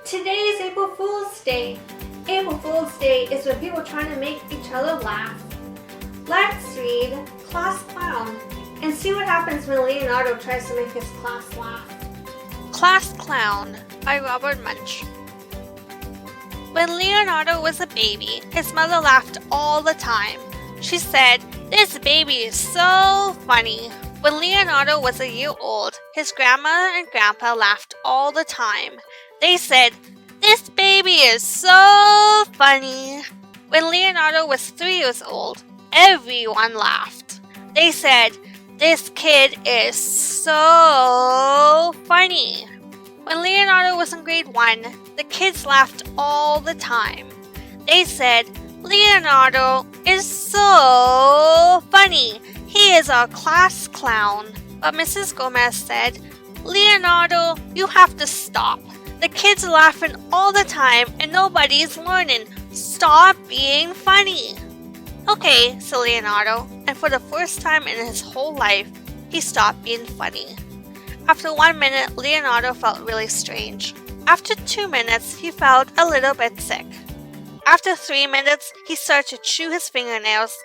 Today is April Fool's Day. April Fool's Day is when people try to make each other laugh. Let's read Class Clown and see what happens when Leonardo tries to make his class laugh. Class Clown by Robert Munsch. When Leonardo was a baby, his mother laughed all the time. She said, "This baby is so funny." When Leonardo was a year old, his grandmother and grandpa laughed all the time. They said, "This baby is so funny." When Leonardo was 3 years old, everyone laughed. They said, "This kid is so funny." When Leonardo was in grade 1, the kids laughed all the time. They said, "Leonardo is so funny. He is our class clown." But Mrs. Gomez said, "Leonardo, you have to stop. The kids are laughing all the time and nobody's learning. Stop being funny." "Okay," said Leonardo, and for the first time in his whole life, he stopped being funny. After 1 minute, Leonardo felt really strange. After 2 minutes, he felt a little bit sick. After 3 minutes, he started to chew his fingernails.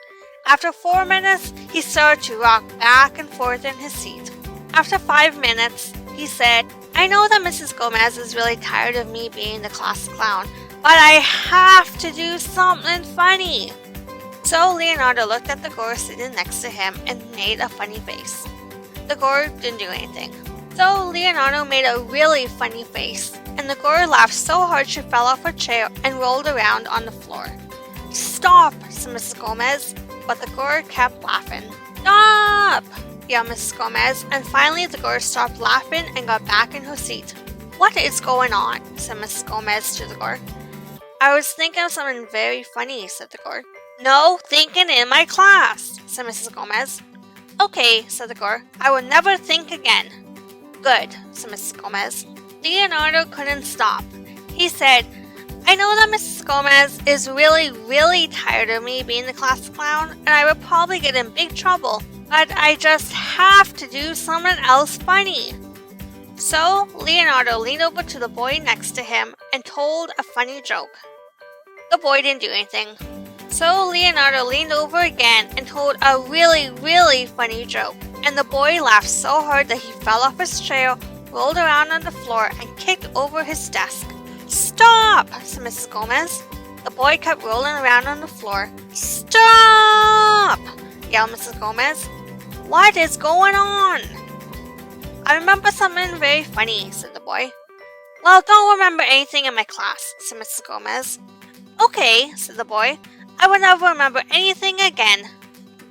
After 4 minutes, he started to rock back and forth in his seat. After 5 minutes, he said, "I know that Mrs. Gomez is really tired of me being the class clown, but I have to do something funny." So Leonardo looked at the girl sitting next to him and made a funny face. The girl didn't do anything. So Leonardo made a really funny face, and the girl laughed so hard she fell off her chair and rolled around on the floor. "Stop," said Mrs. Gomez, but the girl kept laughing. "Stop," yelled Mrs. Gomez, and finally the girl stopped laughing and got back in her seat. "What is going on?" said Mrs. Gomez to the girl. "I was thinking of something very funny," said the girl. "No thinking in my class," said Mrs. Gomez. "Okay," said the girl. "I will never think again." "Good," said Mrs. Gomez. Leonardo couldn't stop. He said, "I know that Mrs. Gomez is really tired of me being the class clown, and I would probably get in big trouble, but I just have to do something else funny." So Leonardo leaned over to the boy next to him and told a funny joke. The boy didn't do anything. So Leonardo leaned over again and told a really funny joke, and the boy laughed so hard that he fell off his chair, rolled around on the floor, and kicked over his desk. "Stop," said Mrs. Gomez. The boy kept rolling around on the floor. "Stop," yelled Mrs. Gomez. "What is going on?" "I remember something very funny," said the boy. "Well, don't remember anything in my class," said Mrs. Gomez. "Okay," said the boy. "I will never remember anything again."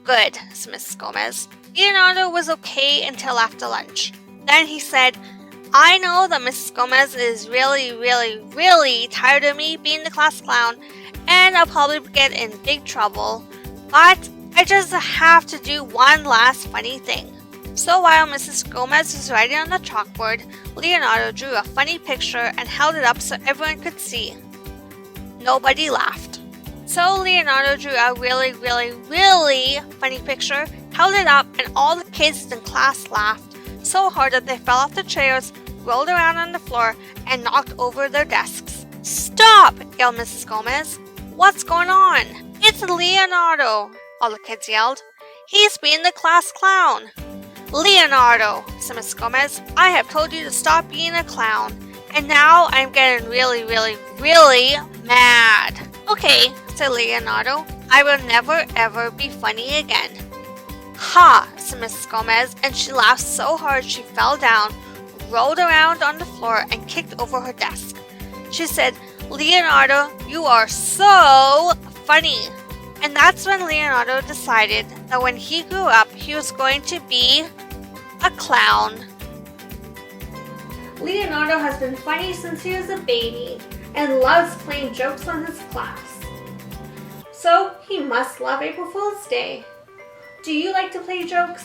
"Good," said Mrs. Gomez. Leonardo was okay until after lunch. Then he said, "I know that Mrs. Gomez is really tired of me being the class clown, and I'll probably get in big trouble, but I just have to do one last funny thing." So while Mrs. Gomez was writing on the chalkboard, Leonardo drew a funny picture and held it up so everyone could see. Nobody laughed. So Leonardo drew a really funny picture, held it up, and all the kids in class laughed so hard that they fell off the chairs, rolled around on the floor, and knocked over their desks. "Stop!" yelled Mrs. Gomez. "What's going on?" "It's Leonardo!" all the kids yelled. "He's being the class clown." "Leonardo," said Mrs. Gomez, "I have told you to stop being a clown, and now I'm getting really mad." "Okay," said Leonardo, "I will never ever be funny again." "Ha!" said Mrs. Gomez, and she laughed so hard she fell down, rolled around on the floor, and kicked over her desk. She said, "Leonardo, you are so funny." And that's when Leonardo decided that when he grew up, he was going to be a clown. Leonardo has been funny since he was a baby and loves playing jokes on his class. So he must love April Fool's Day. Do you like to play jokes?